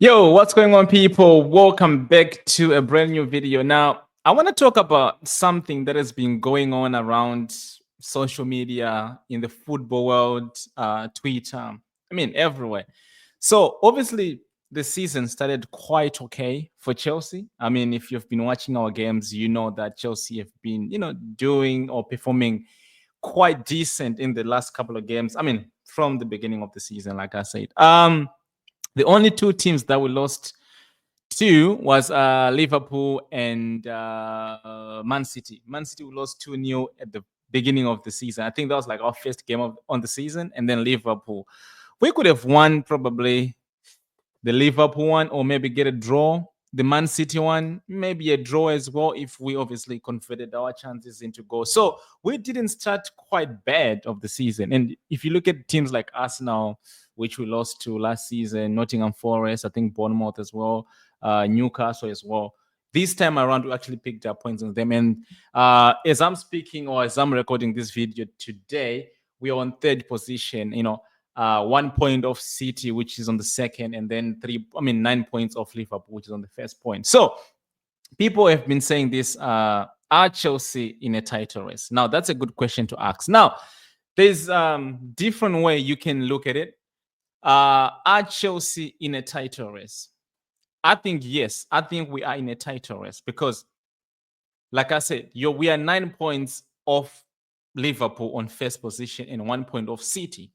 Yo, what's going on, people? Welcome back to a brand new video. Now, I want to talk about something that has been going on around social media in the football world, Twitter, everywhere. So, obviously, the season started quite okay for Chelsea. I mean, if you've been watching our games, you know that Chelsea have been, doing or performing quite decent in the last couple of games. I mean, from the beginning of the season, like I said. The only two teams that we lost to was Liverpool and Man City. Man City we lost 2-0 at the beginning of the season. I think that was like our first game on the season. And then Liverpool. We could have won probably the Liverpool one or maybe get a draw. The Man City one, maybe a draw as well if we obviously converted our chances into goals. So we didn't start quite bad of the season. And if you look at teams like Arsenal, which we lost to last season, Nottingham Forest, I think Bournemouth as well, Newcastle as well. This time around, we actually picked up points on them. And as I'm speaking or as I'm recording this video today, we are on third position. 1 point off City, which is on the second, and then 9 points off Liverpool, which is on the first point. So people have been saying this: are Chelsea in a title race? Now that's a good question to ask. Now there's different way you can look at it. Are Chelsea in a title race? I think yes. I think we are in a title race because, like I said, we are 9 points off Liverpool on first position and 1 point off City.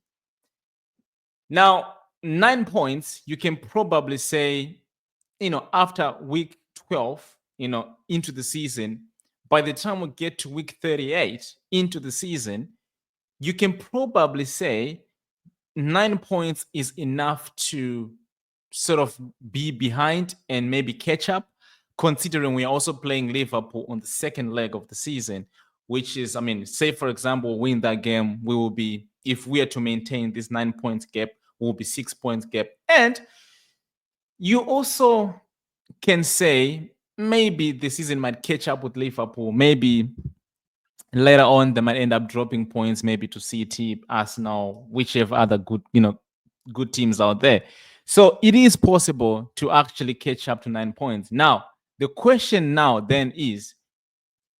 Now, 9 points, you can probably say, after week 12, into the season, by the time we get to week 38 into the season, you can probably say 9 points is enough to sort of be behind and maybe catch up, considering we're also playing Liverpool on the second leg of the season, which is, say, for example, win that game, we will be, if we are to maintain this 9 points gap, will be 6 points gap. And you also can say maybe the season might catch up with Liverpool. Maybe later on they might end up dropping points, maybe to City, Arsenal, whichever other good teams out there. So it is possible to actually catch up to 9 points. Now, the question now then is,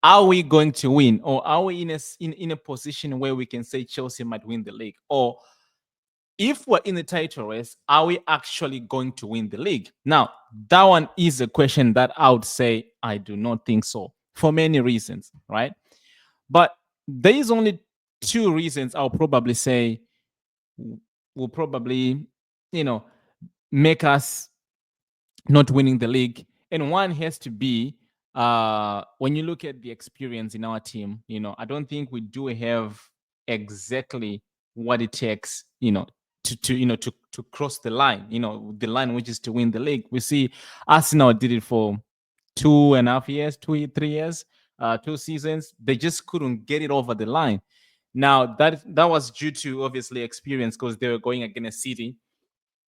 are we going to win, or are we in a position where we can say Chelsea might win the league? Or if we're in the title race, are we actually going to win the league? Now, that one is a question that I would say I do not think so, for many reasons, right? But there is only two reasons I'll probably say will probably, make us not winning the league. And one has to be when you look at the experience in our team, I don't think we do have exactly what it takes, to cross the line, the line which is to win the league. We see Arsenal did it for 2.5 years, 3 years, 2 seasons. They just couldn't get it over the line. Now that was due to obviously experience because they were going against City.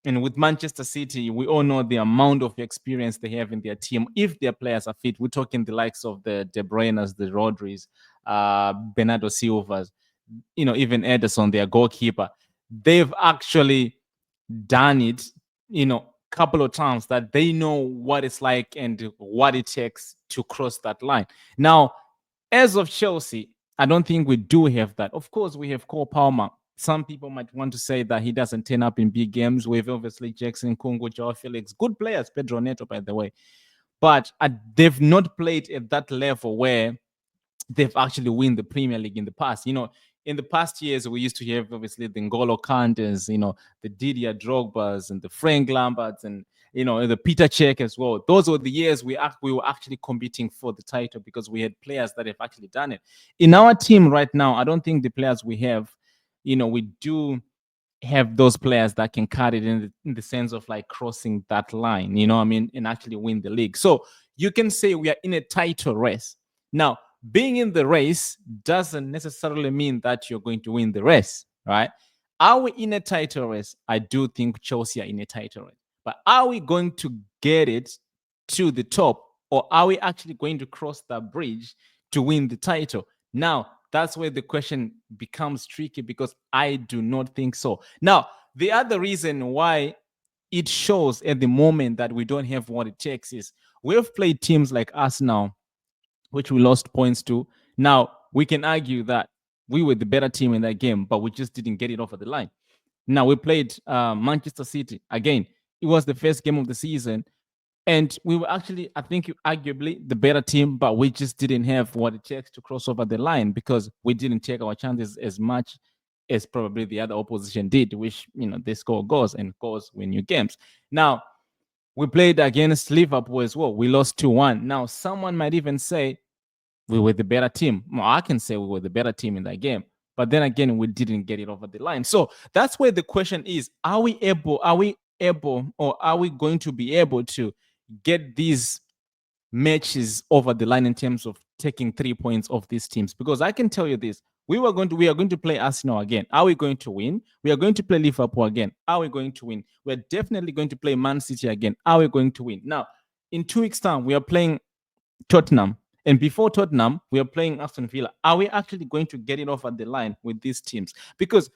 And with Manchester City, we all know the amount of experience they have in their team. If their players are fit, we're talking the likes of the De Bruyne's, the Rodris, Bernardo Silva's, even Ederson, their goalkeeper. They've actually done it, couple of times that they know what it's like and what it takes to cross that line. Now, as of Chelsea, I don't think we do have that. Of course, we have Cole Palmer. Some people might want to say that he doesn't turn up in big games. We have obviously Jackson, Kungu, Joao Felix, good players, Pedro Neto, by the way. But they've not played at that level where they've actually won the Premier League in the past. In the past years, we used to have obviously the N'Golo Kantes, the Didier Drogbas and the Frank Lamberts and the Peter Cech as well. Those were the years we were actually competing for the title because we had players that have actually done it. In our team right now, I don't think the players we have, we do have those players that can cut it in the sense of like crossing that line, and actually win the league. So you can say we are in a title race. Now, being in the race doesn't necessarily mean that you're going to win the race, right? Are we in a title race? I do think Chelsea are in a title race. But are we going to get it to the top, or are we actually going to cross that bridge to win the title? Now, that's where the question becomes tricky because I do not think so. Now, the other reason why it shows at the moment that we don't have what it takes. Is we've played teams like Arsenal, which we lost points to. Now we can argue that we were the better team in that game, but we just didn't get it over the line. Now we played Manchester City again. It was the first game of the season, and we were actually, I think, arguably the better team, but we just didn't have what it takes to cross over the line because we didn't take our chances as much as probably the other opposition did, which, they score goals and goals win you games. Now, we played against Liverpool as well. We lost 2-1. Now, someone might even say we were the better team. Well, I can say we were the better team in that game. But then again, we didn't get it over the line. So that's where the question is, or are we going to be able to get these matches over the line in terms of taking 3 points off these teams? Because I can tell you this. We are going to play Arsenal again. Are we going to win? We are going to play Liverpool again. Are we going to win? We're definitely going to play Man City again. Are we going to win? Now, in 2 weeks' time, we are playing Tottenham. And before Tottenham, we are playing Aston Villa. Are we actually going to get it off at the line with these teams? Because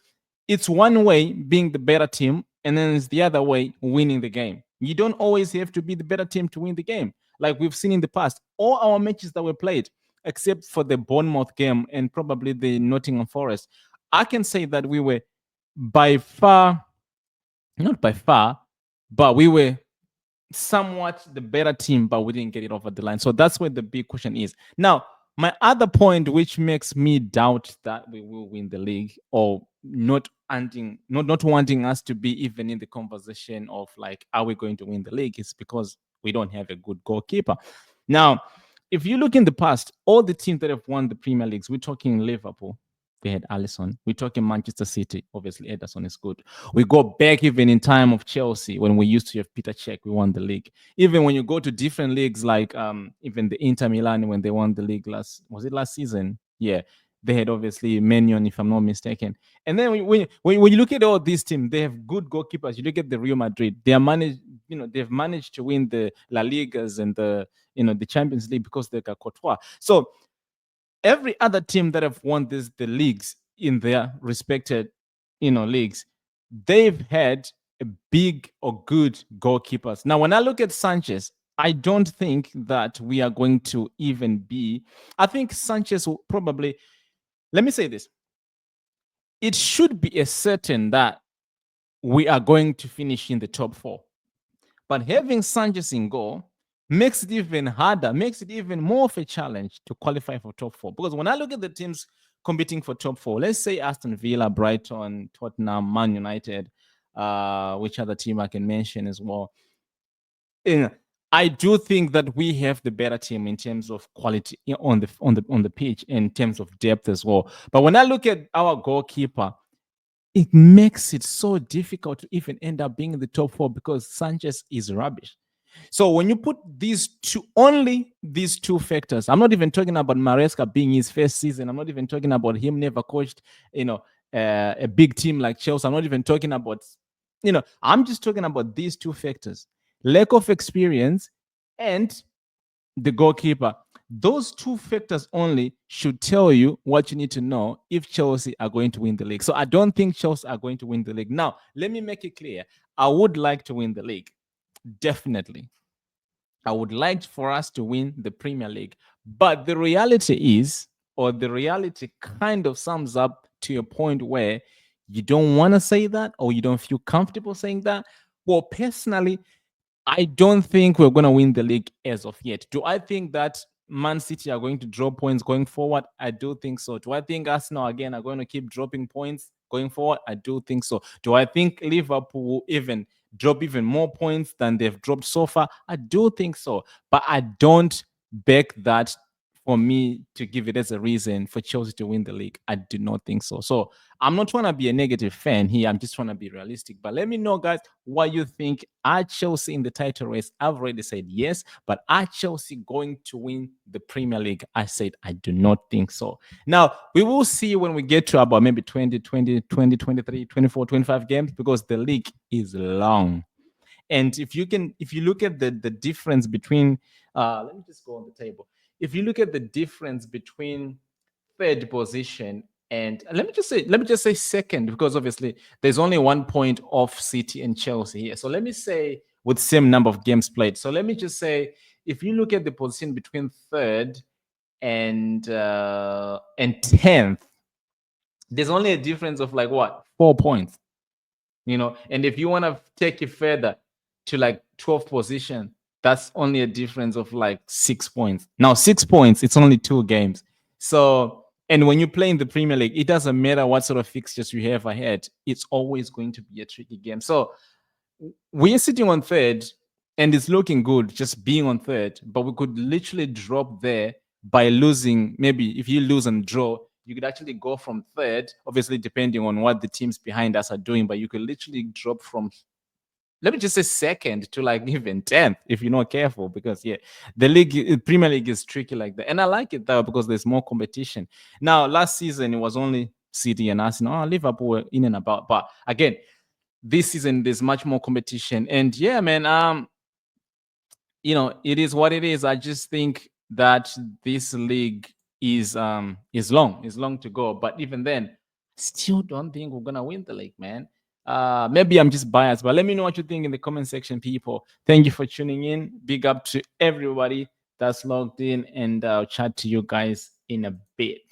it's one way being the better team, and then it's the other way winning the game. You don't always have to be the better team to win the game. Like we've seen in the past, all our matches that were played, except for the Bournemouth game and probably the Nottingham Forest, I can say that we were by far, not by far, but we were somewhat the better team, but we didn't get it over the line. So that's where the big question is. Now, my other point, which makes me doubt that we will win the league, or not wanting us to be even in the conversation of like, are we going to win the league, is because we don't have a good goalkeeper. Now, if you look in the past, all the teams that have won the Premier Leagues, we're talking Liverpool, they had Alisson. We're talking Manchester City. Obviously, Ederson is good. We go back even in time of Chelsea when we used to have Peter Cech. We won the league. Even when you go to different leagues, like even the Inter Milan when they won the league last season? Yeah, they had obviously Menion, if I'm not mistaken. And then when you look at all these teams, they have good goalkeepers. You look at the Real Madrid. They've managed to win the La Ligas and the Champions League because they got Courtois. So every other team that have won the leagues in their respected leagues, they've had a big or good goalkeepers. Now, when I look at Sanchez, I don't think that we are going to even be. I think Sanchez will probably. Let me say this: it should be a certain that we are going to finish in the top 4. But having Sanchez in goal makes it even harder, makes it even more of a challenge to qualify for top 4. Because when I look at the teams competing for top 4, let's say Aston Villa, Brighton, Tottenham, Man United, which other team I can mention as well. I do think that we have the better team in terms of quality on the pitch, in terms of depth as well. But when I look at our goalkeeper, it makes it so difficult to even end up being in the top 4 because Sanchez is rubbish. So when you put only these two factors, I'm not even talking about Maresca being his first season. I'm not even talking about him never coached, a big team like Chelsea. I'm not even talking about, I'm just talking about these two factors: lack of experience and the goalkeeper. Those two factors only should tell you what you need to know if Chelsea are going to win the league. So I don't think Chelsea are going to win the league. Now, let me make it clear. I would like to win the league. Definitely. I would like for us to win the Premier League. But the reality is, or the reality kind of sums up to a point where you don't want to say that, or you don't feel comfortable saying that. Well, personally, I don't think we're going to win the league as of yet. Do I think that Man City are going to drop points going forward? I do think so. Do I think Arsenal again are going to keep dropping points going forward? I do think so. Do I think Liverpool will even drop even more points than they've dropped so far? I do think so. But I don't back that for me to give it as a reason for Chelsea to win the league. I do not think so. So I'm not trying to be a negative fan here. I'm just trying to be realistic. But let me know, guys, what you think. Are Chelsea in the title race? I've already said yes. But are Chelsea going to win the Premier League? I said I do not think so. Now, we will see when we get to about maybe 20, 23, 24, 25 games, because the league is long. And if you look at the difference between, let me just go on the table. If you look at the difference between third position And let me just say second, because obviously there's only 1 point off City and Chelsea here. So let me say with same number of games played. So let me just say, if you look at the position between third and 10th, there's only a difference of like what, 4 points, you know. And if you want to take it further to like 12th position, that's only a difference of like 6 points. Now 6 points, it's only 2 games. So, and when you play in the Premier League, it doesn't matter what sort of fixtures you have ahead, it's always going to be a tricky game. So we're sitting on third and it's looking good just being on third, but we could literally drop there by losing. Maybe if you lose and draw, you could actually go from third, obviously depending on what the teams behind us are doing, but you could literally drop from, let me just say, second to like even 10th if you're not careful, because yeah, the league, Premier League, is tricky like that. And I like it though because there's more competition. Now last season it was only City and Arsenal. Liverpool were in and about, but again, this season there's much more competition. And yeah, man, you know, it is what it is. I just think that this league is long to go. But even then, still don't think we're gonna win the league, man. Maybe I'm just biased, but let me know what you think in the comment section, people. Thank you for tuning in. Big up to everybody that's logged in, and I'll chat to you guys in a bit.